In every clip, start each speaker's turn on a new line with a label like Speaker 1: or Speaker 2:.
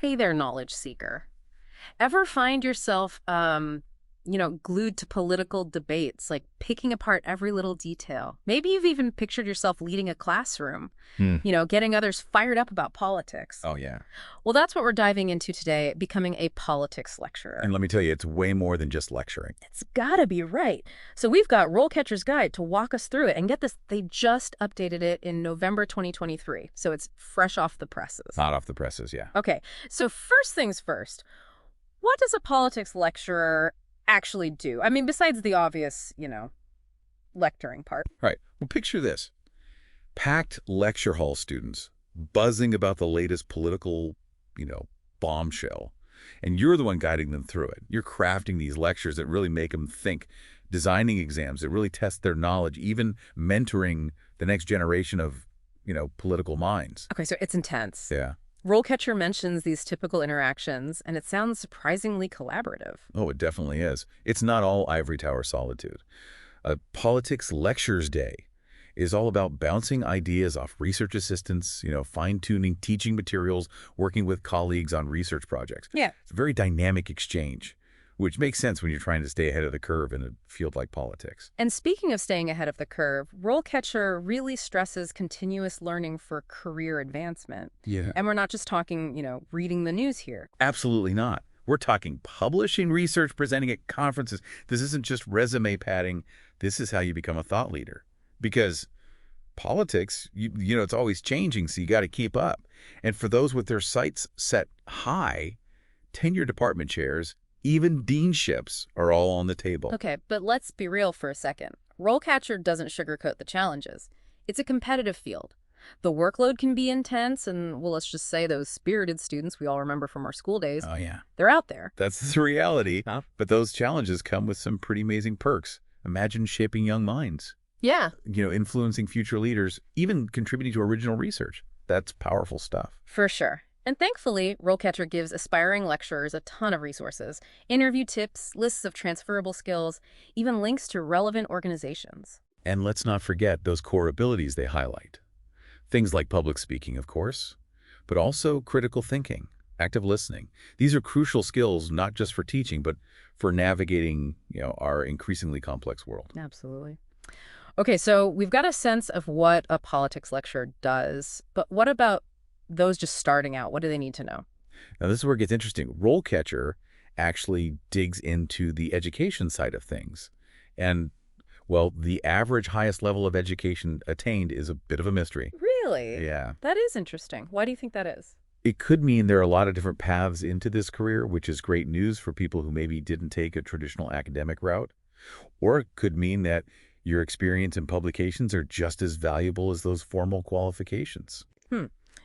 Speaker 1: Hey there, knowledge seeker. Ever find yourself, glued to political debates, like picking apart every little detail? Maybe you've even pictured yourself leading a classroom,
Speaker 2: Hmm.
Speaker 1: getting others fired up about politics.
Speaker 2: Oh, yeah.
Speaker 1: Well, that's what we're diving into today, becoming a politics lecturer.
Speaker 2: And let me tell you, it's way more than just lecturing.
Speaker 1: It's gotta be right. So we've got RoleCatcher's Guide to walk us through it. And get this, they just updated it in November 2023. So it's fresh off the presses.
Speaker 2: Hot off the presses, yeah.
Speaker 1: Okay, so first things first, what does a politics lecturer actually do? I mean, besides the obvious, lecturing part.
Speaker 2: Right. Well, picture this. Packed lecture hall students buzzing about the latest political, bombshell. And you're the one guiding them through it. You're crafting these lectures that really make them think, designing exams that really test their knowledge, even mentoring the next generation of, political minds.
Speaker 1: Okay, so it's intense.
Speaker 2: Yeah.
Speaker 1: RoleCatcher mentions these typical interactions, and it sounds surprisingly collaborative.
Speaker 2: Oh, it definitely is. It's not all ivory tower solitude. A politics lectures day is all about bouncing ideas off research assistants, fine-tuning teaching materials, working with colleagues on research projects.
Speaker 1: Yeah.
Speaker 2: It's a very dynamic exchange, which makes sense when you're trying to stay ahead of the curve in a field like politics.
Speaker 1: And speaking of staying ahead of the curve, RoleCatcher really stresses continuous learning for career advancement.
Speaker 2: Yeah.
Speaker 1: And we're not just talking, reading the news here.
Speaker 2: Absolutely not. We're talking publishing research, presenting at conferences. This isn't just resume padding. This is how you become a thought leader. Because politics, it's always changing, so you got to keep up. And for those with their sights set high, tenure department chairs, even deanships are all on the table.
Speaker 1: Okay, but let's be real for a second. RoleCatcher doesn't sugarcoat the challenges. It's a competitive field. The workload can be intense, and, well, let's just say those spirited students we all remember from our school days,
Speaker 2: Oh, yeah.
Speaker 1: they're out there.
Speaker 2: That's the reality.
Speaker 1: Huh?
Speaker 2: But those challenges come with some pretty amazing perks. Imagine shaping young minds,
Speaker 1: Yeah.
Speaker 2: influencing future leaders, even contributing to original research. That's powerful stuff.
Speaker 1: For sure. And thankfully, RoleCatcher gives aspiring lecturers a ton of resources, interview tips, lists of transferable skills, even links to relevant organizations.
Speaker 2: And let's not forget those core abilities they highlight. Things like public speaking, of course, but also critical thinking, active listening. These are crucial skills, not just for teaching, but for navigating, our increasingly complex world.
Speaker 1: Absolutely. Okay, so we've got a sense of what a politics lecturer does, but what about those just starting out? What do they need to know?
Speaker 2: Now, this is where it gets interesting. RoleCatcher actually digs into the education side of things. And, well, the average highest level of education attained is a bit of a mystery.
Speaker 1: Really?
Speaker 2: Yeah.
Speaker 1: That is interesting. Why do you think that is?
Speaker 2: It could mean there are a lot of different paths into this career, which is great news for people who maybe didn't take a traditional academic route. Or it could mean that your experience in publications are just as valuable as those formal qualifications.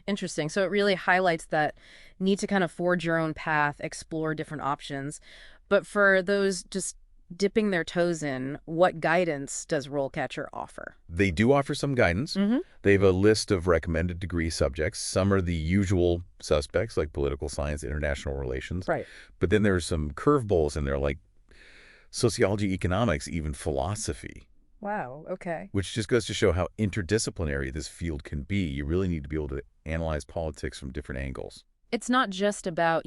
Speaker 1: Interesting. So it really highlights that need to kind of forge your own path, explore different options. But for those just dipping their toes in, what guidance does RoleCatcher offer?
Speaker 2: They do offer some guidance. They have a list of recommended degree subjects. Some are the usual suspects, like political science, international relations.
Speaker 1: Right.
Speaker 2: But then there's some curveballs in there, like sociology, economics, even philosophy,
Speaker 1: Wow. Okay.
Speaker 2: which just goes to show how interdisciplinary this field can be. You really need to be able to analyze politics from different angles.
Speaker 1: It's not just about,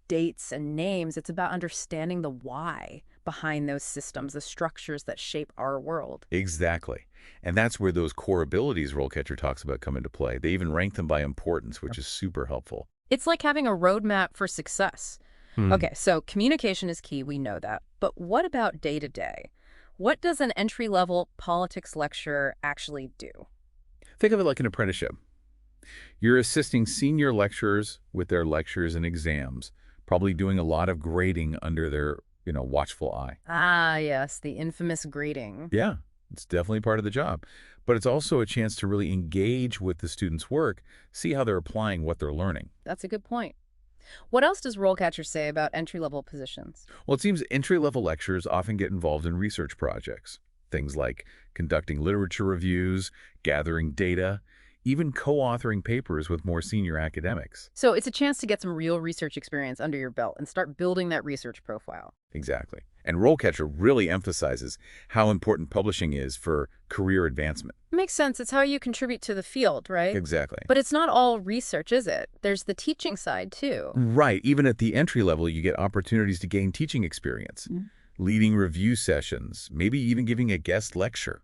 Speaker 1: dates and names. It's about understanding the why behind those systems, the structures that shape our world.
Speaker 2: Exactly. And that's where those core abilities RoleCatcher talks about come into play. They even rank them by importance, which is super helpful.
Speaker 1: It's like having a roadmap for success. Okay, so communication is key. We know that. But what about day-to-day? What does an entry-level politics lecturer actually do?
Speaker 2: Think of it like an apprenticeship. You're assisting senior lecturers with their lectures and exams, probably doing a lot of grading under their, watchful eye.
Speaker 1: Ah, yes, the infamous grading.
Speaker 2: Yeah, it's definitely part of the job. But it's also a chance to really engage with the students' work, see how they're applying what they're learning.
Speaker 1: That's a good point. What else does RoleCatcher say about entry-level positions?
Speaker 2: Well, it seems entry-level lecturers often get involved in research projects, things like conducting literature reviews, gathering data, even co-authoring papers with more senior academics.
Speaker 1: So it's a chance to get some real research experience under your belt and start building that research profile.
Speaker 2: Exactly. And RoleCatcher really emphasizes how important publishing is for career advancement.
Speaker 1: Makes sense. It's how you contribute to the field, right?
Speaker 2: Exactly.
Speaker 1: But it's not all research, is it? There's the teaching side, too.
Speaker 2: Right. Even at the entry level, you get opportunities to gain teaching experience, leading review sessions, maybe even giving a guest lecture.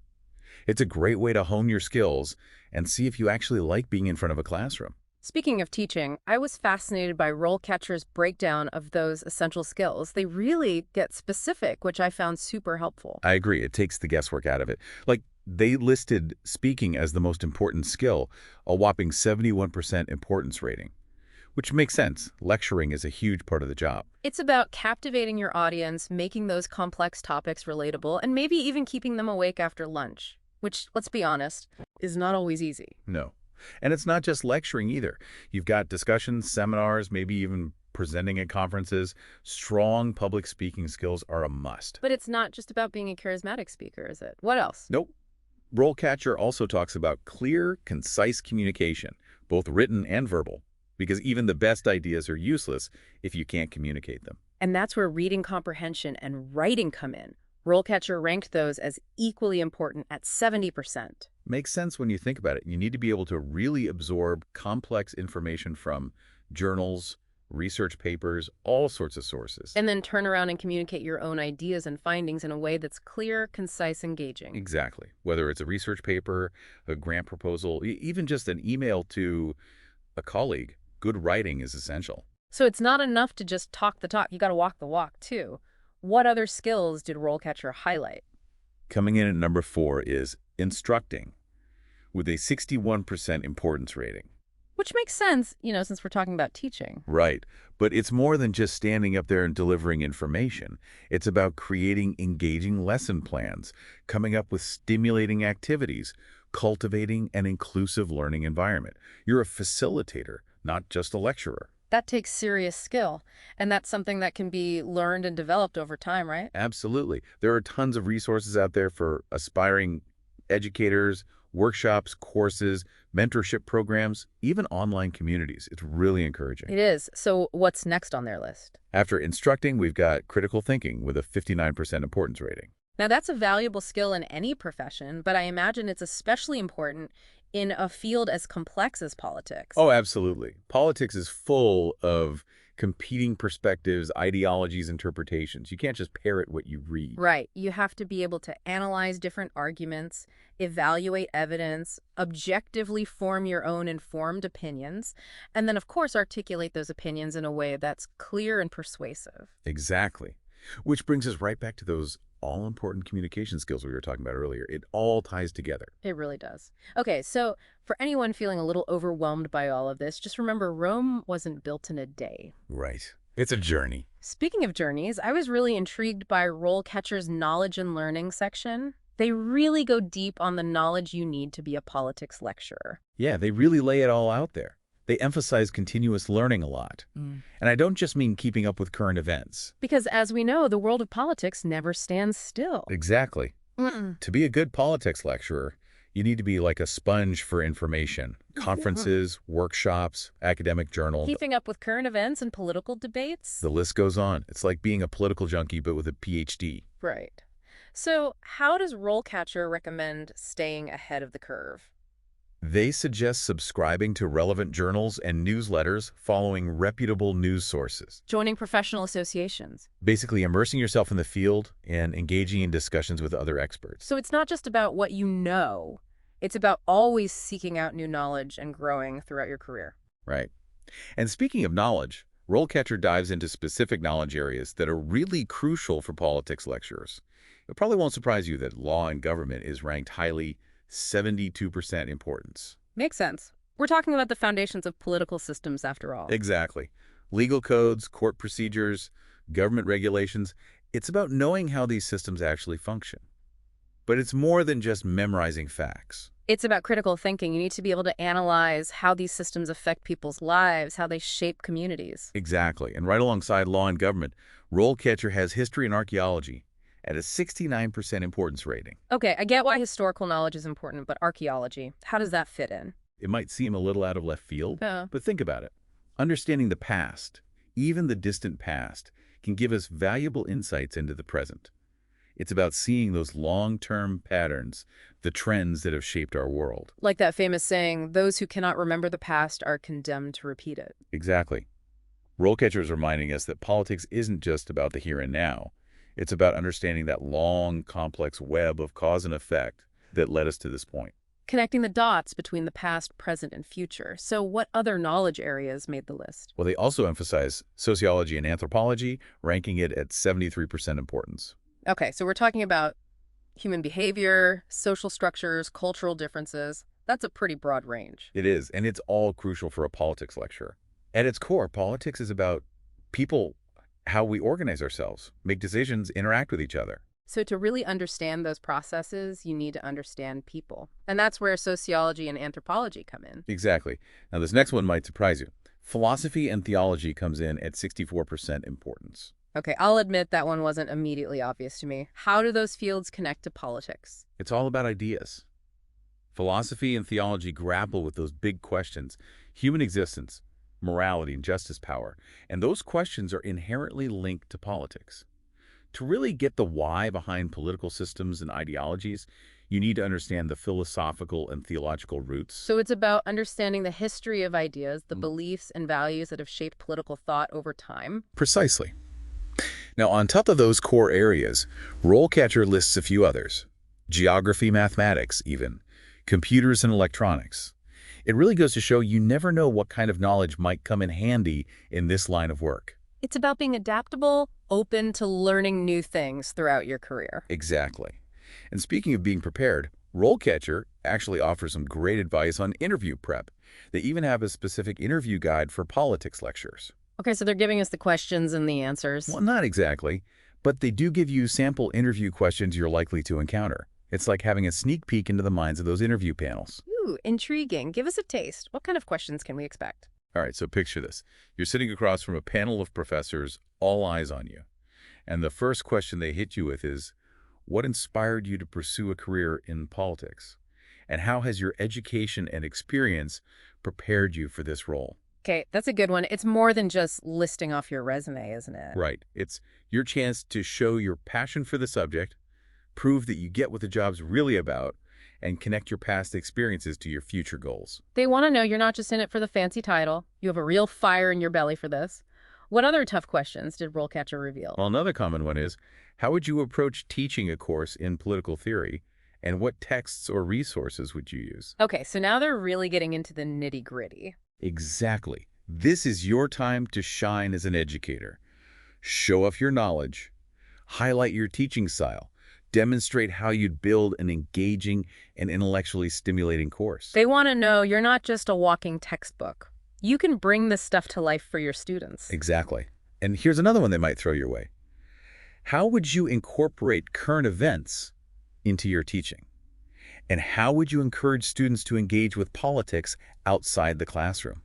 Speaker 2: It's a great way to hone your skills and see if you actually like being in front of a classroom.
Speaker 1: Speaking of teaching, I was fascinated by RoleCatcher's breakdown of those essential skills. They really get specific, which I found super helpful.
Speaker 2: I agree. It takes the guesswork out of it. Like, they listed speaking as the most important skill, a whopping 71% importance rating, which makes sense. Lecturing is a huge part of the job.
Speaker 1: It's about captivating your audience, making those complex topics relatable, and maybe even keeping them awake after lunch, which, let's be honest, is not always easy.
Speaker 2: No. And it's not just lecturing either. You've got discussions, seminars, maybe even presenting at conferences. Strong public speaking skills are a must.
Speaker 1: But it's not just about being a charismatic speaker, is it? What else?
Speaker 2: Nope. RoleCatcher also talks about clear, concise communication, both written and verbal, because even the best ideas are useless if you can't communicate them.
Speaker 1: And that's where reading comprehension and writing come in. RoleCatcher ranked those as equally important at 70%.
Speaker 2: Makes sense when you think about it. You need to be able to really absorb complex information from journals, research papers, all sorts of sources.
Speaker 1: And then turn around and communicate your own ideas and findings in a way that's clear, concise, engaging.
Speaker 2: Exactly. Whether it's a research paper, a grant proposal, even just an email to a colleague, good writing is essential.
Speaker 1: So it's not enough to just talk the talk. You got to walk the walk, too. What other skills did RoleCatcher highlight?
Speaker 2: Coming in at number 4 is instructing, with a 61% importance rating.
Speaker 1: Which makes sense, since we're talking about teaching.
Speaker 2: Right. But it's more than just standing up there and delivering information. It's about creating engaging lesson plans, coming up with stimulating activities, cultivating an inclusive learning environment. You're a facilitator, not just a lecturer.
Speaker 1: That takes serious skill, and that's something that can be learned and developed over time, right?
Speaker 2: Absolutely. There are tons of resources out there for aspiring educators, workshops, courses, mentorship programs, even online communities. It's really encouraging.
Speaker 1: It is. So what's next on their list?
Speaker 2: After instructing, we've got critical thinking with a 59% importance rating.
Speaker 1: Now, that's a valuable skill in any profession, but I imagine it's especially important in a field as complex as politics.
Speaker 2: Oh, absolutely. Politics is full of competing perspectives, ideologies, interpretations. You can't just parrot what you read.
Speaker 1: Right. You have to be able to analyze different arguments, evaluate evidence, objectively form your own informed opinions, and then, of course, articulate those opinions in a way that's clear and persuasive.
Speaker 2: Exactly. Which brings us right back to those all-important communication skills we were talking about earlier. It all ties together.
Speaker 1: It really does. Okay, so for anyone feeling a little overwhelmed by all of this, just remember Rome wasn't built in a day.
Speaker 2: Right. It's a journey.
Speaker 1: Speaking of journeys, I was really intrigued by RoleCatcher's knowledge and learning section. They really go deep on the knowledge you need to be a politics lecturer.
Speaker 2: Yeah, they really lay it all out there. They emphasize continuous learning a lot. And I don't just mean keeping up with current events.
Speaker 1: Because as we know, the world of politics never stands still.
Speaker 2: Exactly. To be a good politics lecturer, you need to be like a sponge for information. Conferences, workshops, academic journals.
Speaker 1: Keeping up with current events and political debates?
Speaker 2: The list goes on. It's like being a political junkie, but with a PhD.
Speaker 1: Right. So how does RoleCatcher recommend staying ahead of the curve?
Speaker 2: They suggest subscribing to relevant journals and newsletters following reputable news sources.
Speaker 1: Joining professional associations.
Speaker 2: Basically immersing yourself in the field and engaging in discussions with other experts.
Speaker 1: So it's not just about what you know. It's about always seeking out new knowledge and growing throughout your career.
Speaker 2: Right. And speaking of knowledge, RoleCatcher dives into specific knowledge areas that are really crucial for politics lecturers. It probably won't surprise you that law and government is ranked highly, 72% importance.
Speaker 1: Makes sense. We're talking about the foundations of political systems after all.
Speaker 2: Exactly. Legal codes, court procedures, government regulations. It's about knowing how these systems actually function. But it's more than just memorizing facts.
Speaker 1: It's about critical thinking. You need to be able to analyze how these systems affect people's lives, how they shape communities.
Speaker 2: Exactly. And right alongside law and government, RoleCatcher has history and archaeology at a 69% importance rating.
Speaker 1: Okay, I get why historical knowledge is important, but archaeology, how does that fit in?
Speaker 2: It might seem a little out of left field,
Speaker 1: Yeah.
Speaker 2: but think about it. Understanding the past, even the distant past, can give us valuable insights into the present. It's about seeing those long-term patterns, the trends that have shaped our world.
Speaker 1: Like that famous saying, those who cannot remember the past are condemned to repeat it.
Speaker 2: Exactly. RoleCatcher is reminding us that politics isn't just about the here and now. It's about understanding that long, complex web of cause and effect that led us to this point.
Speaker 1: Connecting the dots between the past, present, and future. So what other knowledge areas made the list?
Speaker 2: Well, they also emphasize sociology and anthropology, ranking it at 73% importance.
Speaker 1: Okay, so we're talking about human behavior, social structures, cultural differences. That's a pretty broad range.
Speaker 2: It is, and it's all crucial for a politics lecture. At its core, politics is about people, how we organize ourselves, make decisions, interact with each other.
Speaker 1: So to really understand those processes, you need to understand people. And that's where sociology and anthropology come in.
Speaker 2: Exactly. Now, this next one might surprise you. Philosophy and theology comes in at 64% importance.
Speaker 1: Okay, I'll admit that one wasn't immediately obvious to me. How do those fields connect to politics?
Speaker 2: It's all about ideas. Philosophy and theology grapple with those big questions: human existence, morality, and justice power. And those questions are inherently linked to politics. To really get the why behind political systems and ideologies, you need to understand the philosophical and theological roots.
Speaker 1: So it's about understanding the history of ideas, the beliefs and values that have shaped political thought over time.
Speaker 2: Precisely. Now, on top of those core areas, RoleCatcher lists a few others. Geography, mathematics, even. Computers and electronics. It really goes to show you never know what kind of knowledge might come in handy in this line of work.
Speaker 1: It's about being adaptable, open to learning new things throughout your career.
Speaker 2: Exactly. And speaking of being prepared, RoleCatcher actually offers some great advice on interview prep. They even have a specific interview guide for politics lectures.
Speaker 1: Okay, so they're giving us the questions and the answers.
Speaker 2: Well, not exactly, but they do give you sample interview questions you're likely to encounter. It's like having a sneak peek into the minds of those interview panels.
Speaker 1: Ooh, intriguing. Give us a taste. What kind of questions can we expect?
Speaker 2: All right, so picture this. You're sitting across from a panel of professors, all eyes on you. And the first question they hit you with is, what inspired you to pursue a career in politics? And how has your education and experience prepared you for this role?
Speaker 1: Okay, that's a good one. It's more than just listing off your resume, isn't it?
Speaker 2: Right. It's your chance to show your passion for the subject, prove that you get what the job's really about, and connect your past experiences to your future goals.
Speaker 1: They want to know you're not just in it for the fancy title. You have a real fire in your belly for this. What other tough questions did RoleCatcher reveal?
Speaker 2: Well, another common one is, how would you approach teaching a course in political theory, and what texts or resources would you use?
Speaker 1: Okay, so now they're really getting into the nitty-gritty.
Speaker 2: Exactly. This is your time to shine as an educator. Show off your knowledge, highlight your teaching style, demonstrate how you'd build an engaging and intellectually stimulating course.
Speaker 1: They want to know you're not just a walking textbook. You can bring this stuff to life for your students.
Speaker 2: Exactly. And here's another one that might throw your way. How would you incorporate current events into your teaching? And how would you encourage students to engage with politics outside the classroom?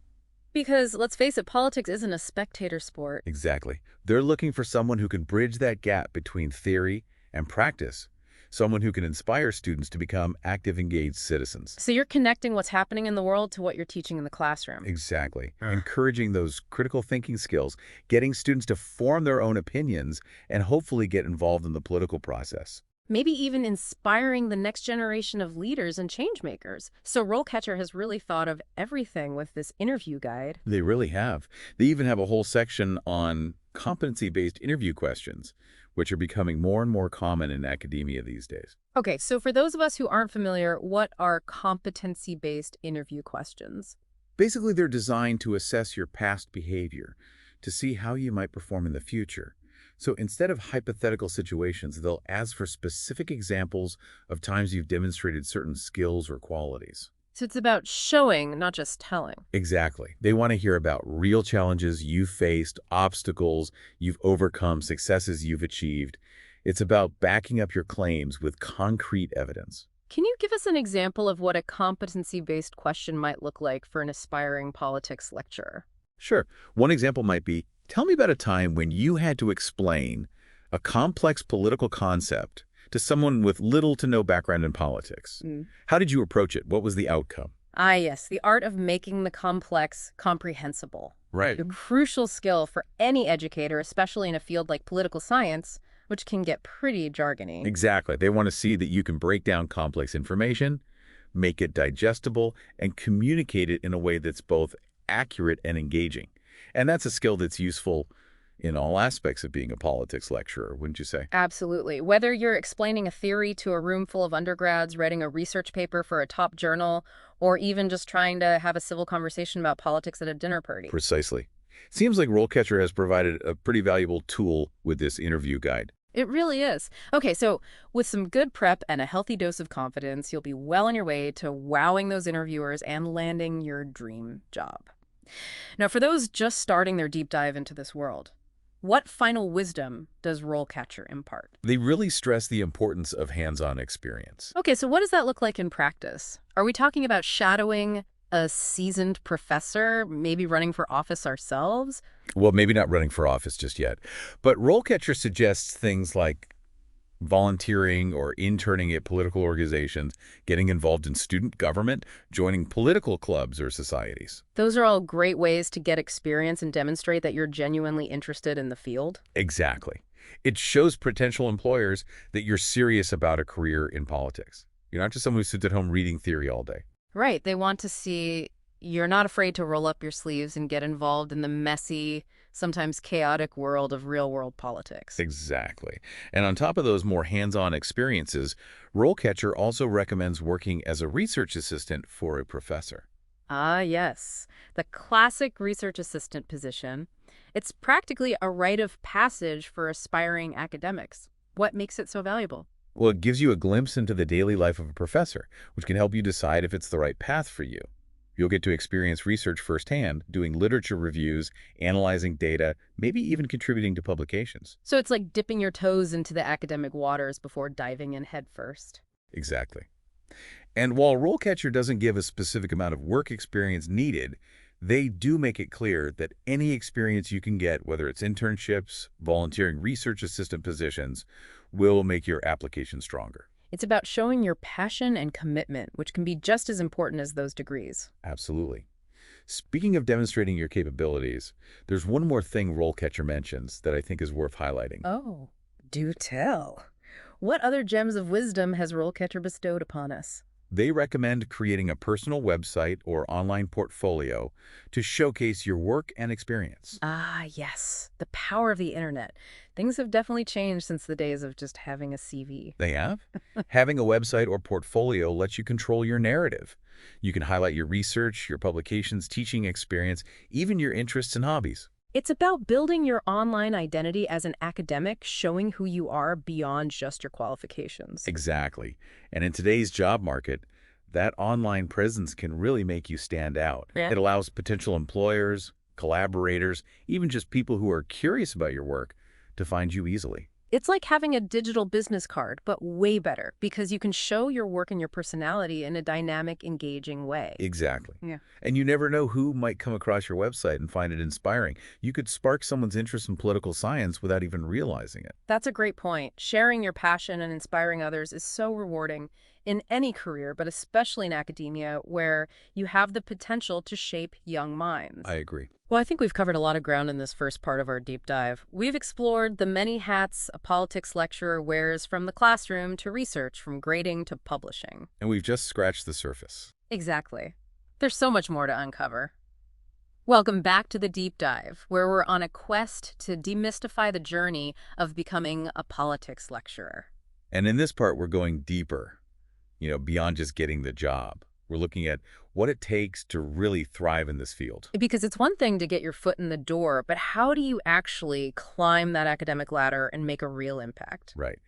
Speaker 1: Because, let's face it, politics isn't a spectator sport.
Speaker 2: Exactly. They're looking for someone who can bridge that gap between theory and practice, someone who can inspire students to become active, engaged citizens.
Speaker 1: So you're connecting what's happening in the world to what you're teaching in the classroom.
Speaker 2: Exactly. Encouraging those critical thinking skills, getting students to form their own opinions, and hopefully get involved in the political process.
Speaker 1: Maybe even inspiring the next generation of leaders and change makers. So RoleCatcher has really thought of everything with this interview guide.
Speaker 2: They really have. They even have a whole section on competency-based interview questions, which are becoming more and more common in academia these days.
Speaker 1: Okay, so for those of us who aren't familiar, what are competency-based interview questions?
Speaker 2: Basically, they're designed to assess your past behavior, to see how you might perform in the future. So instead of hypothetical situations, they'll ask for specific examples of times you've demonstrated certain skills or qualities.
Speaker 1: So it's about showing, not just telling.
Speaker 2: Exactly. They want to hear about real challenges you've faced, obstacles you've overcome, successes you've achieved. It's about backing up your claims with concrete evidence.
Speaker 1: Can you give us an example of what a competency-based question might look like for an aspiring politics lecturer?
Speaker 2: Sure. One example might be, tell me about a time when you had to explain a complex political concept to someone with little to no background in politics. How did you approach it? What was the outcome?
Speaker 1: Ah, yes, the art of making the complex comprehensible.
Speaker 2: Right.
Speaker 1: A crucial skill for any educator, especially in a field like political science, which can get pretty jargony.
Speaker 2: Exactly. They want to see that you can break down complex information, make it digestible, and communicate it in a way that's both accurate and engaging. And that's a skill that's useful in all aspects of being a politics lecturer, wouldn't you say?
Speaker 1: Absolutely. Whether you're explaining a theory to a room full of undergrads, writing a research paper for a top journal, or even just trying to have a civil conversation about politics at a dinner party.
Speaker 2: Precisely. Seems like RoleCatcher has provided a pretty valuable tool with this interview guide.
Speaker 1: It really is. Okay, so with some good prep and a healthy dose of confidence, you'll be well on your way to wowing those interviewers and landing your dream job. Now, for those just starting their deep dive into this world, what final wisdom does RoleCatcher impart?
Speaker 2: They really stress the importance of hands-on experience.
Speaker 1: Okay, so what does that look like in practice? Are we talking about shadowing a seasoned professor, maybe running for office ourselves?
Speaker 2: Well, maybe not running for office just yet, but RoleCatcher suggests things like volunteering or interning at political organizations, getting involved in student government, joining political clubs or societies.
Speaker 1: Those are all great ways to get experience and demonstrate that you're genuinely interested in the field.
Speaker 2: Exactly. It shows potential employers that you're serious about a career in politics. You're not just someone who sits at home reading theory all day.
Speaker 1: Right. They want to see you're not afraid to roll up your sleeves and get involved in the messy, sometimes chaotic world of real-world politics.
Speaker 2: Exactly. And on top of those more hands-on experiences, RoleCatcher also recommends working as a research assistant for a professor.
Speaker 1: Ah, yes. The classic research assistant position. It's practically a rite of passage for aspiring academics. What makes it so valuable?
Speaker 2: Well, it gives you a glimpse into the daily life of a professor, which can help you decide if it's the right path for you. You'll get to experience research firsthand, doing literature reviews, analyzing data, maybe even contributing to publications.
Speaker 1: So it's like dipping your toes into the academic waters before diving in head first.
Speaker 2: Exactly. And while RoleCatcher doesn't give a specific amount of work experience needed, they do make it clear that any experience you can get, whether it's internships, volunteering research assistant positions, will make your application stronger.
Speaker 1: It's about showing your passion and commitment, which can be just as important as those degrees.
Speaker 2: Absolutely. Speaking of demonstrating your capabilities, there's one more thing RoleCatcher mentions that I think is worth highlighting.
Speaker 1: Oh, do tell. What other gems of wisdom has RoleCatcher bestowed upon us?
Speaker 2: They recommend creating a personal website or online portfolio to showcase your work and experience.
Speaker 1: Ah, yes. The power of the internet. Things have definitely changed since the days of just having a CV.
Speaker 2: They have? Having a website or portfolio lets you control your narrative. You can highlight your research, your publications, teaching experience, even your interests and hobbies.
Speaker 1: It's about building your online identity as an academic, showing who you are beyond just your qualifications.
Speaker 2: Exactly. And in today's job market, that online presence can really make you stand out.
Speaker 1: Yeah.
Speaker 2: It allows potential employers, collaborators, even just people who are curious about your work to find you easily.
Speaker 1: It's like having a digital business card, but way better, because you can show your work and your personality in a dynamic, engaging way.
Speaker 2: Exactly.
Speaker 1: Yeah.
Speaker 2: And you never know who might come across your website and find it inspiring. You could spark someone's interest in political science without even realizing it.
Speaker 1: That's a great point. Sharing your passion and inspiring others is so rewarding in any career, but especially in academia, where you have the potential to shape young minds.
Speaker 2: I agree.
Speaker 1: Well, I think we've covered a lot of ground in this first part of our deep dive. We've explored the many hats a politics lecturer wears, from the classroom to research, from grading to publishing.
Speaker 2: And we've just scratched the surface.
Speaker 1: Exactly. There's so much more to uncover. Welcome back to the deep dive, where we're on a quest to demystify the journey of becoming a politics lecturer.
Speaker 2: And in this part, we're going deeper, beyond just getting the job. We're looking at what it takes to really thrive in this field.
Speaker 1: Because it's one thing to get your foot in the door, but how do you actually climb that academic ladder and make a real impact?
Speaker 2: Right.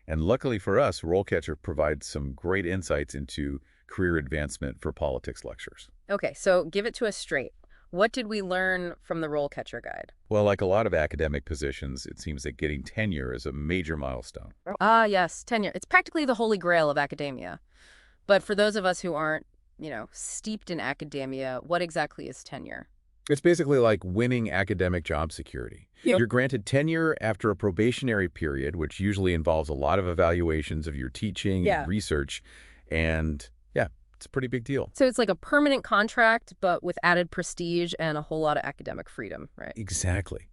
Speaker 2: And luckily for us, RoleCatcher provides some great insights into career advancement for politics lecturers.
Speaker 1: Okay, so give it to us straight. What did we learn from the RoleCatcher guide?
Speaker 2: Well, like a lot of academic positions, it seems that getting tenure is a major milestone.
Speaker 1: Ah, yes, tenure. It's practically the holy grail of academia. But for those of us who aren't, steeped in academia, what exactly is tenure?
Speaker 2: It's basically like winning academic job security.
Speaker 1: Yep.
Speaker 2: You're granted tenure after a probationary period, which usually involves a lot of evaluations of your teaching and research. And yeah, It's a pretty big deal.
Speaker 1: So it's like a permanent contract, but with added prestige and a whole lot of academic freedom, right?
Speaker 2: Exactly.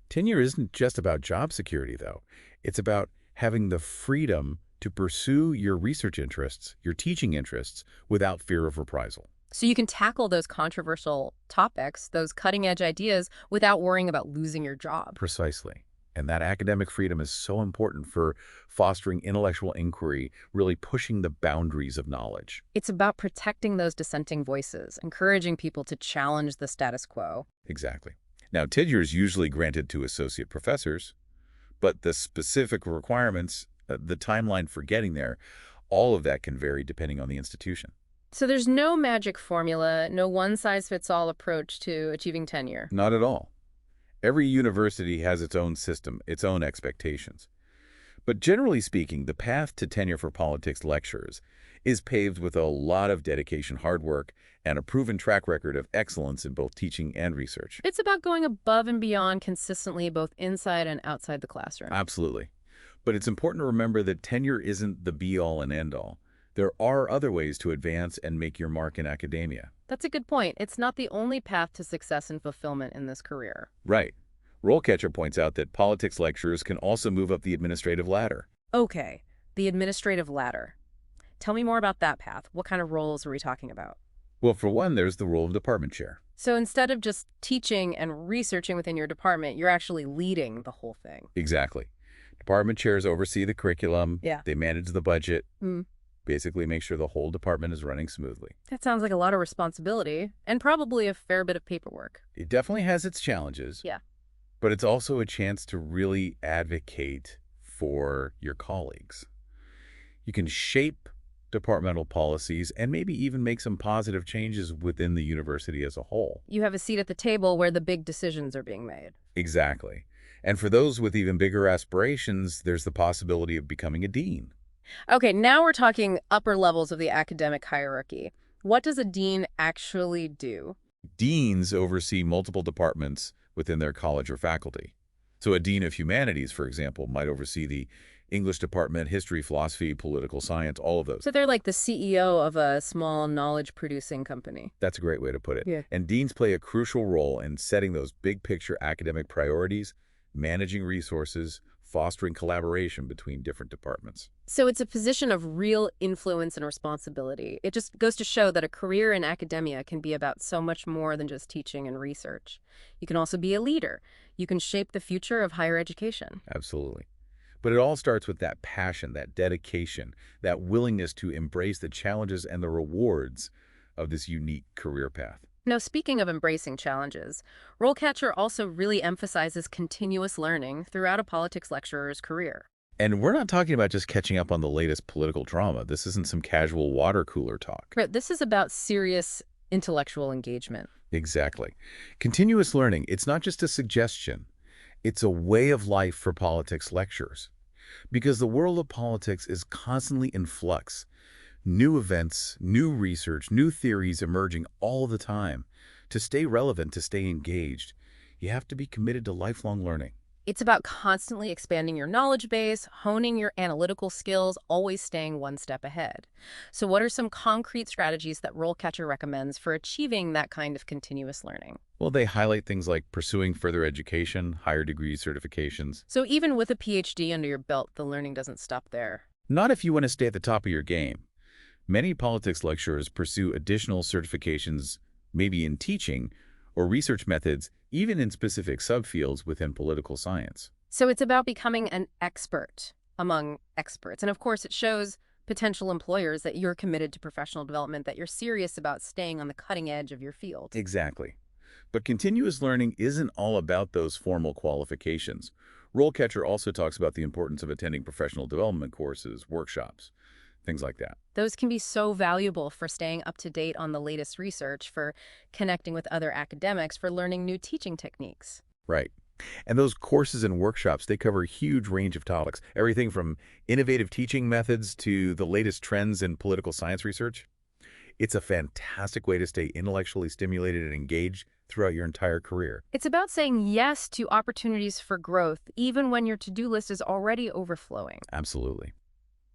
Speaker 2: Tenure isn't just about job security, though. It's about having the freedom to pursue your research interests, your teaching interests, without fear of reprisal.
Speaker 1: So you can tackle those controversial topics, those cutting-edge ideas, without worrying about losing your job.
Speaker 2: Precisely. And that academic freedom is so important for fostering intellectual inquiry, really pushing the boundaries of knowledge.
Speaker 1: It's about protecting those dissenting voices, encouraging people to challenge the status quo.
Speaker 2: Exactly. Now, tenure is usually granted to associate professors, but the specific requirements, the timeline for getting there, all of that can vary depending on the institution.
Speaker 1: So there's no magic formula, no one-size-fits-all approach to achieving tenure.
Speaker 2: Not at all. Every university has its own system, its own expectations. But generally speaking, the path to tenure for politics lecturers is paved with a lot of dedication, hard work, and a proven track record of excellence in both teaching and research.
Speaker 1: It's about going above and beyond consistently, both inside and outside the classroom.
Speaker 2: Absolutely. But it's important to remember that tenure isn't the be-all and end-all. There are other ways to advance and make your mark in academia.
Speaker 1: That's a good point. It's not the only path to success and fulfillment in this career.
Speaker 2: Right. RoleCatcher points out that politics lecturers can also move up the administrative ladder.
Speaker 1: Okay, the administrative ladder. Tell me more about that path. What kind of roles are we talking about?
Speaker 2: Well, for one, there's the role of department chair.
Speaker 1: So instead of just teaching and researching within your department, you're actually leading the whole thing.
Speaker 2: Exactly. Department chairs oversee the curriculum.
Speaker 1: Yeah.
Speaker 2: They manage the budget.
Speaker 1: Mm.
Speaker 2: Basically make sure the whole department is running smoothly.
Speaker 1: That sounds like a lot of responsibility and probably a fair bit of paperwork.
Speaker 2: It definitely has its challenges.
Speaker 1: Yeah.
Speaker 2: But it's also a chance to really advocate for your colleagues. You can shape departmental policies and maybe even make some positive changes within the university as a whole.
Speaker 1: You have a seat at the table where the big decisions are being made.
Speaker 2: Exactly. And for those with even bigger aspirations, there's the possibility of becoming a dean.
Speaker 1: Okay, now we're talking upper levels of the academic hierarchy. What does a dean actually do?
Speaker 2: Deans oversee multiple departments within their college or faculty. So a dean of humanities, for example, might oversee the English department, history, philosophy, political science, all of those.
Speaker 1: So they're like the CEO of a small knowledge-producing company.
Speaker 2: That's a great way to put it.
Speaker 1: Yeah.
Speaker 2: And deans play a crucial role in setting those big picture academic priorities, managing resources, fostering collaboration between different departments.
Speaker 1: So it's a position of real influence and responsibility. It just goes to show that a career in academia can be about so much more than just teaching and research. You can also be a leader. You can shape the future of higher education.
Speaker 2: Absolutely. But it all starts with that passion, that dedication, that willingness to embrace the challenges and the rewards of this unique career path.
Speaker 1: Now, speaking of embracing challenges, RoleCatcher also really emphasizes continuous learning throughout a politics lecturer's career.
Speaker 2: And we're not talking about just catching up on the latest political drama. This isn't some casual water cooler talk.
Speaker 1: Right, this is about serious intellectual engagement.
Speaker 2: Exactly. Continuous learning, it's not just a suggestion. It's a way of life for politics lecturers. Because the world of politics is constantly in flux. New events, new research, new theories emerging all the time. To stay relevant, to stay engaged, you have to be committed to lifelong learning.
Speaker 1: It's about constantly expanding your knowledge base, honing your analytical skills, always staying one step ahead. So what are some concrete strategies that RoleCatcher recommends for achieving that kind of continuous learning?
Speaker 2: Well, they highlight things like pursuing further education, higher degree certifications.
Speaker 1: So even with a PhD under your belt, the learning doesn't stop there.
Speaker 2: Not if you want to stay at the top of your game. Many politics lecturers pursue additional certifications, maybe in teaching or research methods, even in specific subfields within political science.
Speaker 1: So it's about becoming an expert among experts. And of course, it shows potential employers that you're committed to professional development, that you're serious about staying on the cutting edge of your field.
Speaker 2: Exactly. But continuous learning isn't all about those formal qualifications. RoleCatcher also talks about the importance of attending professional development courses, workshops, things like that.
Speaker 1: Those can be so valuable for staying up to date on the latest research, for connecting with other academics, for learning new teaching techniques.
Speaker 2: Right. And those courses and workshops, they cover a huge range of topics, everything from innovative teaching methods to the latest trends in political science research. It's a fantastic way to stay intellectually stimulated and engaged throughout your entire career.
Speaker 1: It's about saying yes to opportunities for growth, even when your to-do list is already overflowing.
Speaker 2: Absolutely.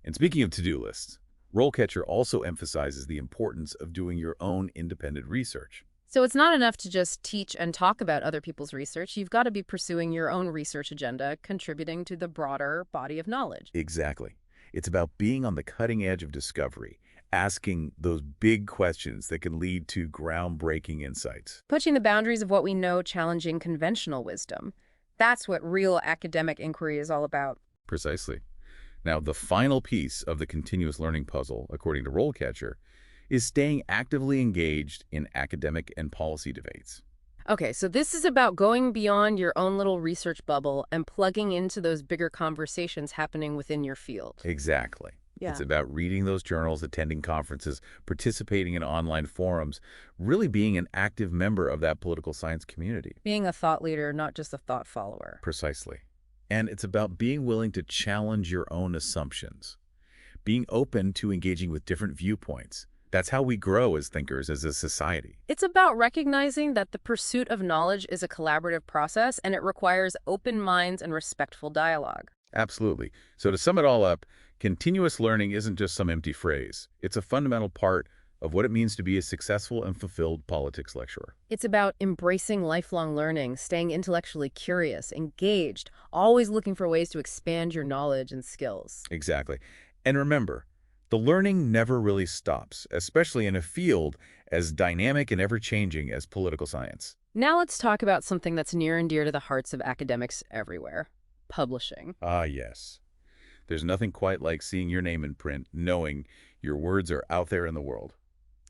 Speaker 2: And speaking of to-do lists, RoleCatcher also emphasizes the importance of doing your own independent research.
Speaker 1: So it's not enough to just teach and talk about other people's research. You've got to be pursuing your own research agenda, contributing to the broader body of knowledge.
Speaker 2: Exactly. It's about being on the cutting edge of discovery, asking those big questions that can lead to groundbreaking insights.
Speaker 1: Pushing the boundaries of what we know, challenging conventional wisdom. That's what real academic inquiry is all about.
Speaker 2: Precisely. Now, the final piece of the continuous learning puzzle, according to RoleCatcher, is staying actively engaged in academic and policy debates.
Speaker 1: Okay, so this is about going beyond your own little research bubble and plugging into those bigger conversations happening within your field.
Speaker 2: Exactly. It's
Speaker 1: Yeah.
Speaker 2: about reading those journals, attending conferences, participating in online forums, really being an active member of that political science community.
Speaker 1: Being a thought leader, not just a thought follower.
Speaker 2: Precisely. And it's about being willing to challenge your own assumptions, being open to engaging with different viewpoints. That's how we grow as thinkers, as a society.
Speaker 1: It's about recognizing that the pursuit of knowledge is a collaborative process and it requires open minds and respectful dialogue.
Speaker 2: Absolutely. So to sum it all up, continuous learning isn't just some empty phrase. It's a fundamental part of what it means to be a successful and fulfilled politics lecturer.
Speaker 1: It's about embracing lifelong learning, staying intellectually curious, engaged, always looking for ways to expand your knowledge and skills.
Speaker 2: Exactly. And remember, the learning never really stops, especially in a field as dynamic and ever-changing as political science.
Speaker 1: Now let's talk about something that's near and dear to the hearts of academics everywhere: publishing.
Speaker 2: Ah, yes. There's nothing quite like seeing your name in print, knowing your words are out there in the world.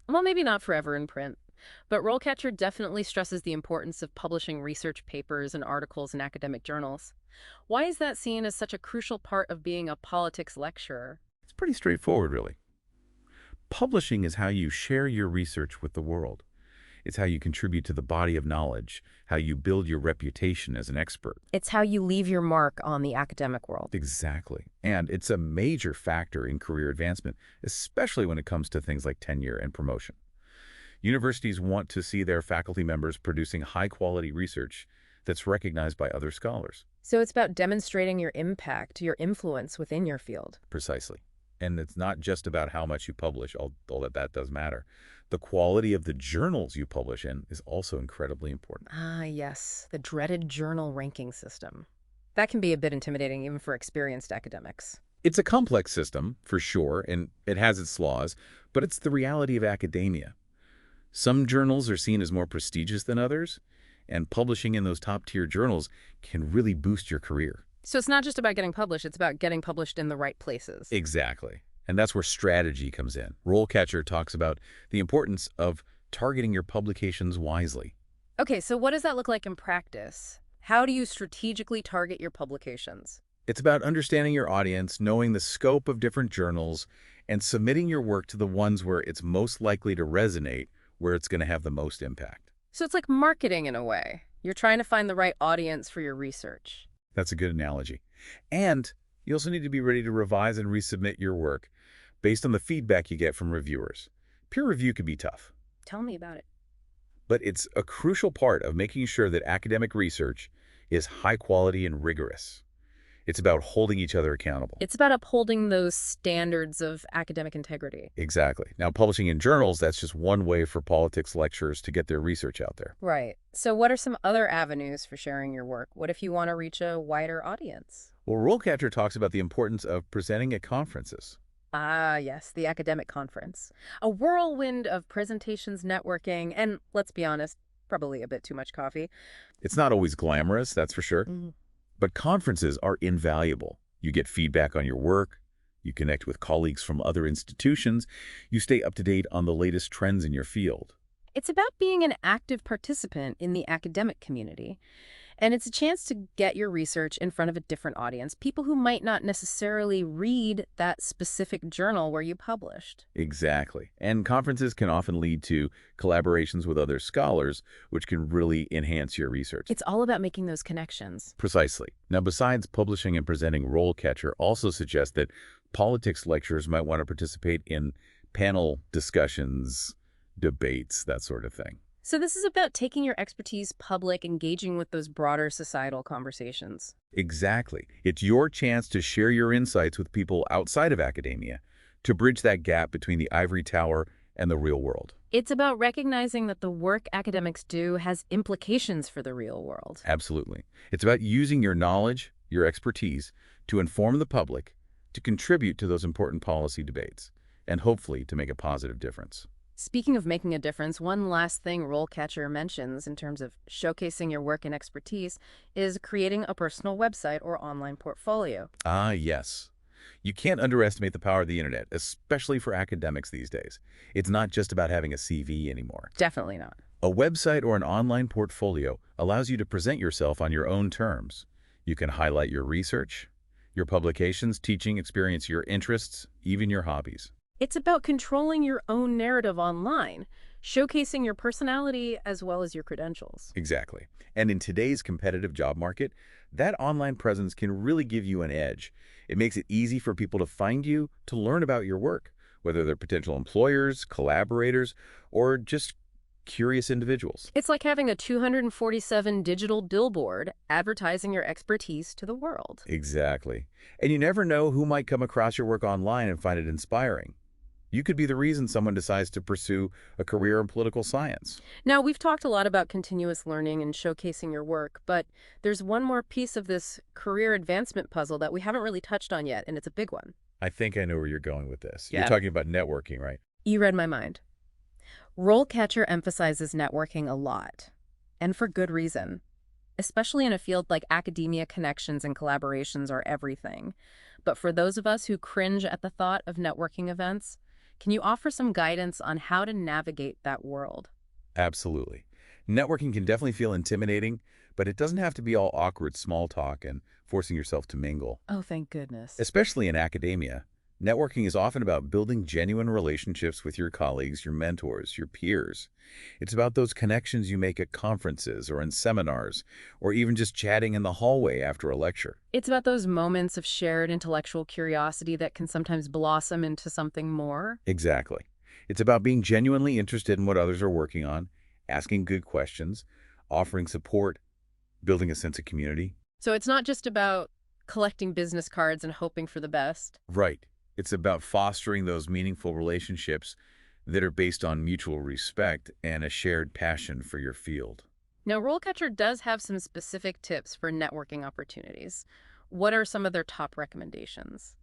Speaker 1: Well, maybe not forever in print, but RoleCatcher definitely stresses the importance of publishing research papers and articles in academic journals. Why is that seen as such a crucial part of being a politics lecturer?
Speaker 2: It's pretty straightforward, really. Publishing is how you share your research with the world. It's how you contribute to the body of knowledge, how you build your reputation as an expert.
Speaker 1: It's how you leave your mark on the academic world.
Speaker 2: Exactly. And it's a major factor in career advancement, especially when it comes to things like tenure and promotion. Universities want to see their faculty members producing high-quality research that's recognized by other scholars.
Speaker 1: So it's about demonstrating your impact, your influence within your field.
Speaker 2: Precisely. And it's not just about how much you publish, although that does matter. The quality of the journals you publish in is also incredibly important.
Speaker 1: Ah, yes, the dreaded journal ranking system. That can be a bit intimidating even for experienced academics.
Speaker 2: It's a complex system, for sure, and it has its flaws, but it's the reality of academia. Some journals are seen as more prestigious than others, and publishing in those top-tier journals can really boost your career.
Speaker 1: So it's not just about getting published, it's about getting published in the right places.
Speaker 2: Exactly. And that's where strategy comes in. RoleCatcher talks about the importance of targeting your publications wisely.
Speaker 1: Okay, so what does that look like in practice? How do you strategically target your publications?
Speaker 2: It's about understanding your audience, knowing the scope of different journals, and submitting your work to the ones where it's most likely to resonate, where it's going to have the most impact.
Speaker 1: So it's like marketing in a way. You're trying to find the right audience for your research.
Speaker 2: That's a good analogy. And you also need to be ready to revise and resubmit your work based on the feedback you get from reviewers. Peer review can be tough,
Speaker 1: Tell me about it.
Speaker 2: but it's a crucial part of making sure that academic research is high quality and rigorous. It's about holding each other accountable.
Speaker 1: It's about upholding those standards of academic integrity.
Speaker 2: Exactly. Now, publishing in journals, that's just one way for politics lecturers to get their research out there.
Speaker 1: Right. So what are some other avenues for sharing your work? What if you want to reach a wider audience?
Speaker 2: Well, RoleCatcher talks about the importance of presenting at conferences.
Speaker 1: Ah, yes, the academic conference. A whirlwind of presentations, networking, and let's be honest, probably a bit too much coffee.
Speaker 2: It's not always glamorous, that's for sure.
Speaker 1: Mhm.
Speaker 2: But conferences are invaluable. You get feedback on your work, you connect with colleagues from other institutions, you stay up to date on the latest trends in your field.
Speaker 1: It's about being an active participant in the academic community. And it's a chance to get your research in front of a different audience, people who might not necessarily read that specific journal where you published.
Speaker 2: Exactly. And conferences can often lead to collaborations with other scholars, which can really enhance your research.
Speaker 1: It's all about making those connections.
Speaker 2: Precisely. Now, besides publishing and presenting, RoleCatcher also suggests that politics lecturers might want to participate in panel discussions, debates, that sort of thing.
Speaker 1: So this is about taking your expertise public, engaging with those broader societal conversations.
Speaker 2: Exactly. It's your chance to share your insights with people outside of academia, to bridge that gap between the ivory tower and the real world.
Speaker 1: It's about recognizing that the work academics do has implications for the real world.
Speaker 2: Absolutely. It's about using your knowledge, your expertise, to inform the public, to contribute to those important policy debates, and hopefully to make a positive difference.
Speaker 1: Speaking of making a difference, one last thing RoleCatcher mentions in terms of showcasing your work and expertise is creating a personal website or online portfolio.
Speaker 2: Ah, yes. You can't underestimate the power of the internet, especially for academics these days. It's not just about having a CV anymore.
Speaker 1: Definitely not.
Speaker 2: A website or an online portfolio allows you to present yourself on your own terms. You can highlight your research, your publications, teaching experience, your interests, even your hobbies.
Speaker 1: It's about controlling your own narrative online, showcasing your personality as well as your credentials.
Speaker 2: Exactly. And in today's competitive job market, that online presence can really give you an edge. It makes it easy for people to find you, to learn about your work, whether they're potential employers, collaborators, or just curious individuals.
Speaker 1: It's like having a 247 digital billboard advertising your expertise to the world.
Speaker 2: Exactly. And you never know who might come across your work online and find it inspiring. You could be the reason someone decides to pursue a career in political science.
Speaker 1: Now, we've talked a lot about continuous learning and showcasing your work, but there's one more piece of this career advancement puzzle that we haven't really touched on yet, and it's a big one.
Speaker 2: I think I know where you're going with this.
Speaker 1: Yeah.
Speaker 2: You're talking about networking, right?
Speaker 1: You read my mind. RoleCatcher emphasizes networking a lot, and for good reason. Especially in a field like academia, connections and collaborations are everything. But for those of us who cringe at the thought of networking events, can you offer some guidance on how to navigate that world?
Speaker 2: Absolutely. Networking can definitely feel intimidating, but it doesn't have to be all awkward small talk and forcing yourself to mingle.
Speaker 1: Oh, thank goodness.
Speaker 2: Especially in academia, networking is often about building genuine relationships with your colleagues, your mentors, your peers. It's about those connections you make at conferences or in seminars, or even just chatting in the hallway after a lecture.
Speaker 1: It's about those moments of shared intellectual curiosity that can sometimes blossom into something more.
Speaker 2: Exactly. It's about being genuinely interested in what others are working on, asking good questions, offering support, building a sense of community.
Speaker 1: So it's not just about collecting business cards and hoping for the best.
Speaker 2: Right. It's about fostering those meaningful relationships that are based on mutual respect and a shared passion for your field.
Speaker 1: Now, RoleCatcher does have some specific tips for networking opportunities. What are some of their top recommendations?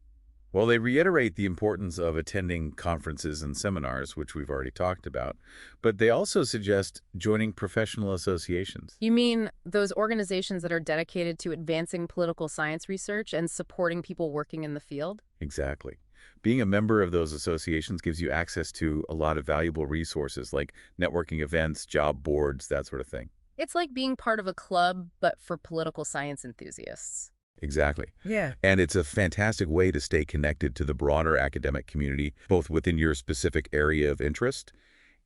Speaker 2: Well, they reiterate the importance of attending conferences and seminars, which we've already talked about, but they also suggest joining professional associations.
Speaker 1: You mean those organizations that are dedicated to advancing political science research and supporting people working in the field?
Speaker 2: Exactly. Being a member of those associations gives you access to a lot of valuable resources like networking events, job boards, that sort of thing.
Speaker 1: It's like being part of a club, but for political science enthusiasts.
Speaker 2: Exactly.
Speaker 1: Yeah.
Speaker 2: And it's a fantastic way to stay connected to the broader academic community, both within your specific area of interest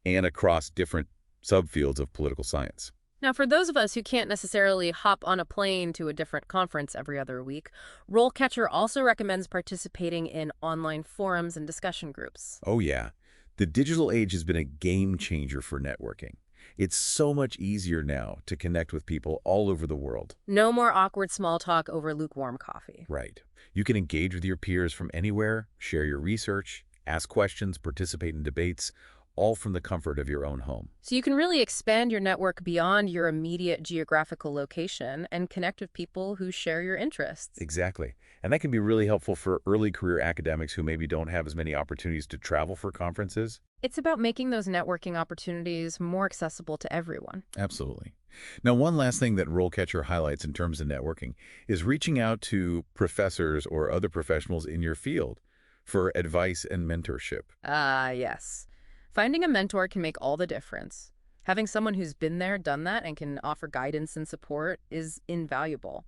Speaker 2: and across different subfields of political science.
Speaker 1: Now, for those of us who can't necessarily hop on a plane to a different conference every other week, RoleCatcher also recommends participating in online forums and discussion groups.
Speaker 2: Oh yeah, the digital age has been a game changer for networking. It's so much easier now to connect with people all over the world.
Speaker 1: No more awkward small talk over lukewarm coffee.
Speaker 2: Right. You can engage with your peers from anywhere, share your research, ask questions, participate in debates, all from the comfort of your own home.
Speaker 1: So you can really expand your network beyond your immediate geographical location and connect with people who share your interests.
Speaker 2: Exactly. And that can be really helpful for early career academics who maybe don't have as many opportunities to travel for conferences.
Speaker 1: It's about making those networking opportunities more accessible to everyone.
Speaker 2: Absolutely. Now, one last thing that RoleCatcher highlights in terms of networking is reaching out to professors or other professionals in your field for advice and mentorship.
Speaker 1: Ah, yes. Finding a mentor can make all the difference. Having someone who's been there, done that, and can offer guidance and support is invaluable.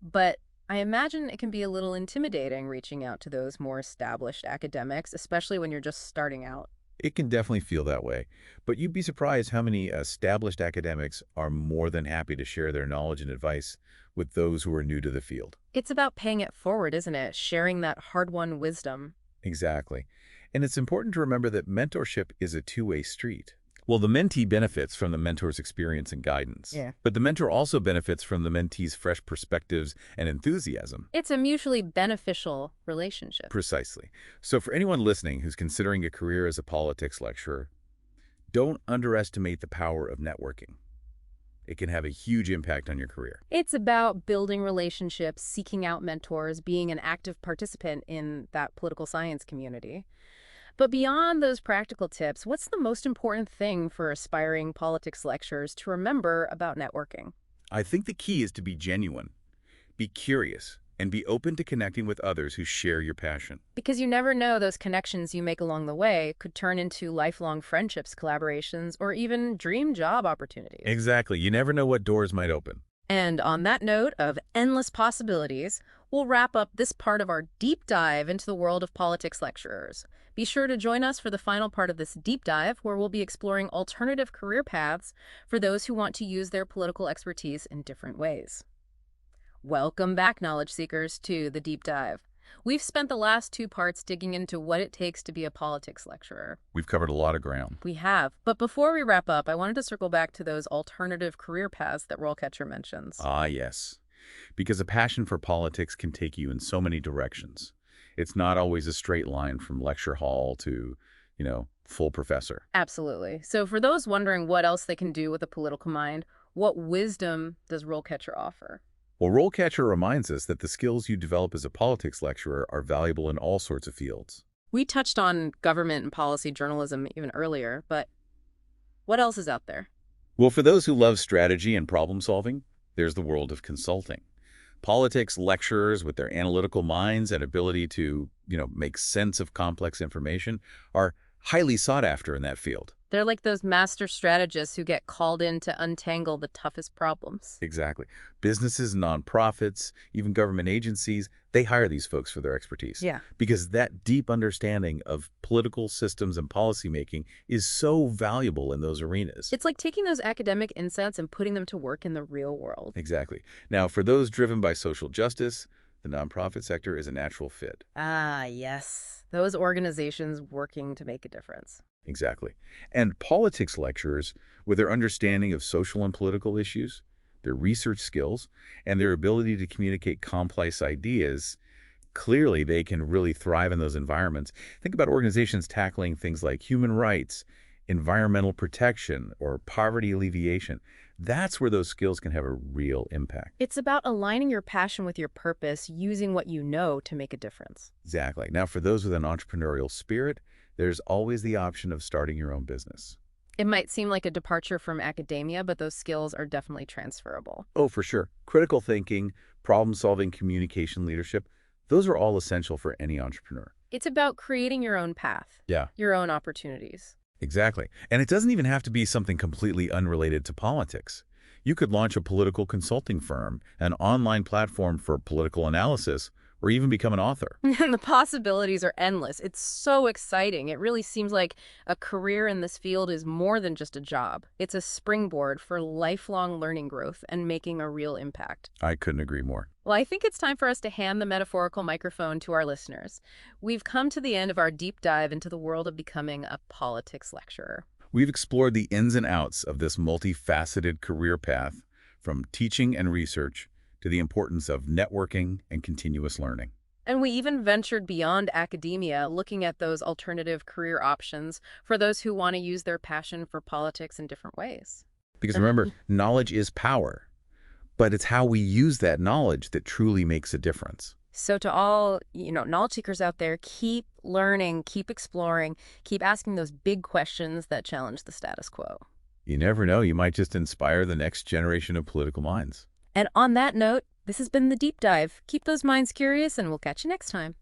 Speaker 1: But I imagine it can be a little intimidating reaching out to those more established academics, especially when you're just starting out.
Speaker 2: It can definitely feel that way, but you'd be surprised how many established academics are more than happy to share their knowledge and advice with those who are new to the field.
Speaker 1: It's about paying it forward, isn't it? Sharing that hard-won wisdom.
Speaker 2: Exactly. And it's important to remember that mentorship is a two-way street. Well, the mentee benefits from the mentor's experience and guidance,
Speaker 1: Yeah.
Speaker 2: but the mentor also benefits from the mentee's fresh perspectives and enthusiasm.
Speaker 1: It's a mutually beneficial relationship.
Speaker 2: Precisely. So for anyone listening who's considering a career as a politics lecturer, don't underestimate the power of networking. It can have a huge impact on your career.
Speaker 1: It's about building relationships, seeking out mentors, being an active participant in that political science community. But beyond those practical tips, what's the most important thing for aspiring politics lecturers to remember about networking?
Speaker 2: I think the key is to be genuine, be curious, and be open to connecting with others who share your passion.
Speaker 1: Because you never know, those connections you make along the way could turn into lifelong friendships, collaborations, or even dream job opportunities.
Speaker 2: Exactly. You never know what doors might open.
Speaker 1: And on that note of endless possibilities, we'll wrap up this part of our deep dive into the world of politics lecturers. Be sure to join us for the final part of this deep dive, where we'll be exploring alternative career paths for those who want to use their political expertise in different ways. Welcome back, knowledge seekers, to the deep dive. We've spent the last two parts digging into what it takes to be a politics lecturer.
Speaker 2: We've covered a lot of ground.
Speaker 1: We have. But before we wrap up, I wanted to circle back to those alternative career paths that RoleCatcher mentions.
Speaker 2: Ah, yes. Because a passion for politics can take you in so many directions. It's not always a straight line from lecture hall to, full professor.
Speaker 1: Absolutely. So for those wondering what else they can do with a political mind, what wisdom does RoleCatcher offer?
Speaker 2: Well, RoleCatcher reminds us that the skills you develop as a politics lecturer are valuable in all sorts of fields.
Speaker 1: We touched on government and policy journalism even earlier, but what else is out there?
Speaker 2: Well, for those who love strategy and problem solving, there's the world of consulting. Politics lecturers with their analytical minds and ability to, make sense of complex information are highly sought after in that field.
Speaker 1: They're like those master strategists who get called in to untangle the toughest problems.
Speaker 2: Exactly. Businesses, nonprofits, even government agencies, they hire these folks for their expertise.
Speaker 1: Yeah.
Speaker 2: Because that deep understanding of political systems and policymaking is so valuable in those arenas.
Speaker 1: It's like taking those academic insights and putting them to work in the real world.
Speaker 2: Exactly. Now, for those driven by social justice, the nonprofit sector is a natural fit.
Speaker 1: Ah, yes. Those organizations working to make a difference.
Speaker 2: Exactly. And politics lecturers, with their understanding of social and political issues, their research skills, and their ability to communicate complex ideas, clearly they can really thrive in those environments. Think about organizations tackling things like human rights, environmental protection, or poverty alleviation. That's where those skills can have a real impact.
Speaker 1: It's about aligning your passion with your purpose, using what you know to make a difference.
Speaker 2: Exactly. Now, for those with an entrepreneurial spirit, there's always the option of starting your own business.
Speaker 1: It might seem like a departure from academia, but those skills are definitely transferable.
Speaker 2: Oh, for sure. Critical thinking, problem-solving, communication, leadership, those are all essential for any entrepreneur.
Speaker 1: It's about creating your own path,
Speaker 2: Yeah,
Speaker 1: your own opportunities.
Speaker 2: exactly. And it doesn't even have to be something completely unrelated to politics. You could launch a political consulting firm, an online platform for political analysis, or even become an author.
Speaker 1: And the possibilities are endless. It's so exciting. It really seems like a career in this field is more than just a job. It's a springboard for lifelong learning growth and making a real impact.
Speaker 2: I couldn't agree more.
Speaker 1: Well, I think it's time for us to hand the metaphorical microphone to our listeners. We've come to the end of our deep dive into the world of becoming a politics lecturer.
Speaker 2: We've explored the ins and outs of this multifaceted career path, from teaching and research to the importance of networking and continuous learning.
Speaker 1: And we even ventured beyond academia, looking at those alternative career options for those who want to use their passion for politics in different ways.
Speaker 2: Because remember, knowledge is power, but it's how we use that knowledge that truly makes a difference.
Speaker 1: So to all, knowledge seekers out there, keep learning, keep exploring, keep asking those big questions that challenge the status quo.
Speaker 2: You never know, you might just inspire the next generation of political minds.
Speaker 1: And on that note, this has been The Deep Dive. Keep those minds curious, and we'll catch you next time.